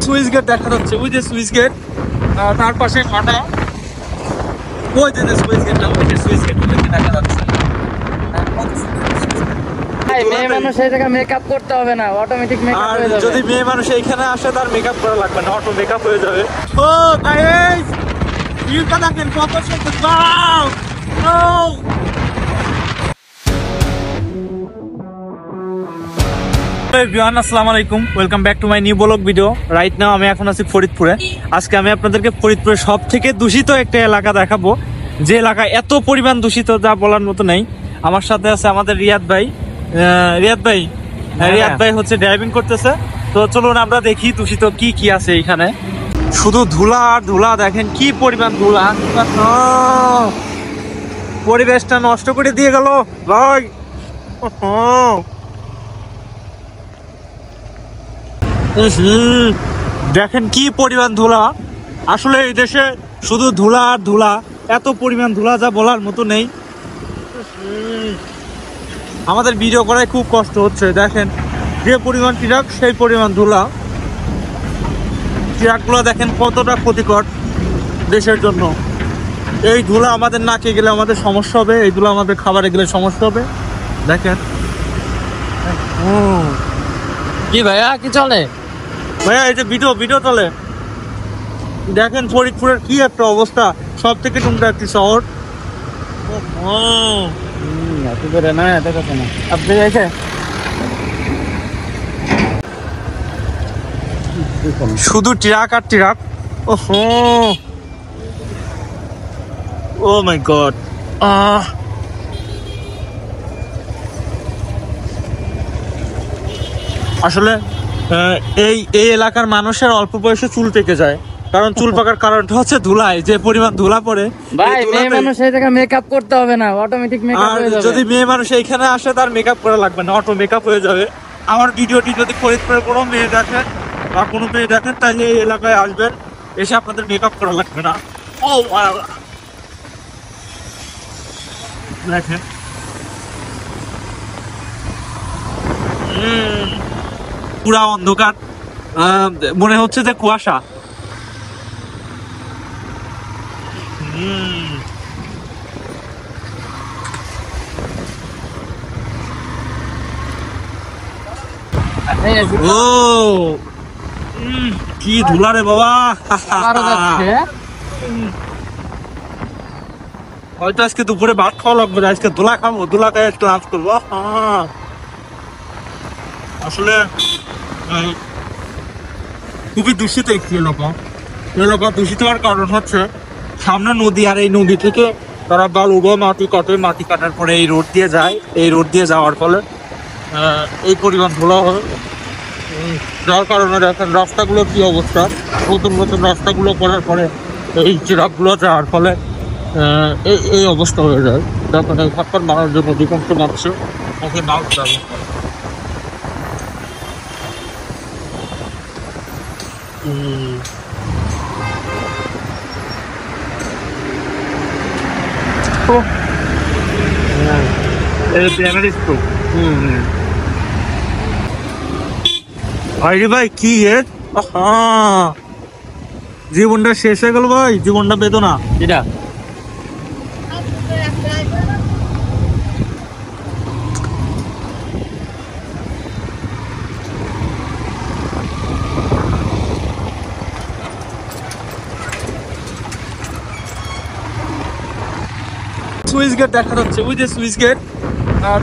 Switch gate দেখা যাচ্ছে, ওই যে সুইচ গেট, তার পাশে মাঠা, ওই যে সুইচ গেট, ওই যে সুইচ গেট দেখা যাচ্ছে। মেয়ে মানুষ এই জায়গায় মেকআপ করতে হবে না, অটোমেটিক মেকআপ হয়ে যাবে। যদি মেয়ে মানুষ এইখানে আসে তার মেকআপ করা লাগবে না, অটো মেকআপ হয়ে যাবে। ও গাইস, ভিউটা দেখেন কত সুন্দর। ওয়াও ও এভরিওয়ান, আসসালামু আলাইকুম, welcome back to my new blog video. Right now আমি এখন আছি ফরিদপুরে। আজকে আমি আপনাদেরকে ফরিদপুরের সব থেকে দূষিত একটা এলাকা দেখাবো, যে এলাকায় এত পরিমাণ দূষিত যা বলার মতো নেই। আমার সাথে আছে আমাদের রিয়াদ ভাই। রিয়াদ ভাই হচ্ছে ড্রাইভিং করতেছে। তো চলুন আমরা দেখি দূষিত কি কি আছে এখানে। শুধু ধুলা আর ধুলা, দেখেন কি পরিমাণ ধুলা, পরিবেশটা নষ্ট করে দিয়ে গেল ভাই। দেখেন কি পরিমাণ ধুলা, আসলে এই দেশে শুধু ধুলা আর ধুলা, এত পরিমাণ ধুলা যা বলার মতো নেই। আমাদের ভিডিও করায় খুব কষ্ট হচ্ছে। দেখেন যে পরিমাণ ট্রাক, সেই পরিমাণ ধুলা। ট্রাকগুলো দেখেন কতটা ক্ষতিকর দেশের জন্য। এই ধুলা আমাদের নাকে গেলে আমাদের সমস্যা হবে, এই ধুলা আমাদের খাবারে গেলে সমস্যা হবে। দেখেন কি ভাইয়া কি চলে ভাইয়া, এই যে ভিডিও চলে। দেখেন ফরিদপুরের কি একটা অবস্থা, সব থেকে টুমটা একটি শহর। আপনি এসে শুধু ট্রাক আর ট্রাক। ওহো, ও মাই গড। আসলে এই এলাকার মানুষের অল্প বয়সে চুল পেকে যায়, কারণ চুল পাকার কারণটা হচ্ছে ধুলায়, যে পরিমাণ ধুলা পড়ে। ভাই মেয়ে মানুষ এই জায়গায় মেকআপ করতে হবে না, অটোমেটিক মেকআপ হয়ে যাবে। যদি মেয়ে মানুষ এইখানে আসে তার মেকআপ করা লাগবে না, অটো মেকআপ হয়ে যাবে। আমার ভিডিওটি যদি ফরিদপুরের কোনো মেয়ে দেখেন বা কোনো মেয়ে দেখেন, তাহলে এই এলাকায় আসবেন, এসে আপনাদের মেকআপ করা লাগবে না। ও দেখেন পুরা অন্ধকার, মনে হচ্ছে যে কুয়াশা। ও কি ধুলা রে বাবা। হয়তো আজকে দুপুরে ভাত খাওয়া লাগবে না, আজকে ধুলা খাবো, ধুলা খাই একটু লাঞ্চ করবো। আসলে খুবই দূষিত একটি এলাকা। দূষিত হওয়ার কারণ হচ্ছে সামনে নদী, আর এই নদী থেকে তারা বালু বা মাটি কাটে, মাটি কাটার পরে এই রোড দিয়ে যায়। এই রোড দিয়ে যাওয়ার ফলে এই পরিমাণ ধুলা হয়, যার কারণে দেখেন রাস্তাগুলো কি অবস্থা। নতুন নতুন রাস্তাগুলো করার পরে এই ট্রাকগুলো যাওয়ার ফলে এই অবস্থা হয়ে যায়। দেখেন এখানকার মানুষের জন্য অধিকাংশ মানুষের মুখে মাস্ক ব্যবহার করে। ভাই কি জীবনটা শেষ হয়ে গেল ভাই, জীবনটা বেদনা। এটা সুইচ গেট দেখা যাচ্ছে, ওই যে সুইচ গেট,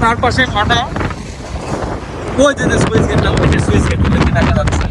তার পাশে মাঠা, ওই যে সুইচ গেট, ওই যে সুইচ গেট দেখা যাচ্ছে।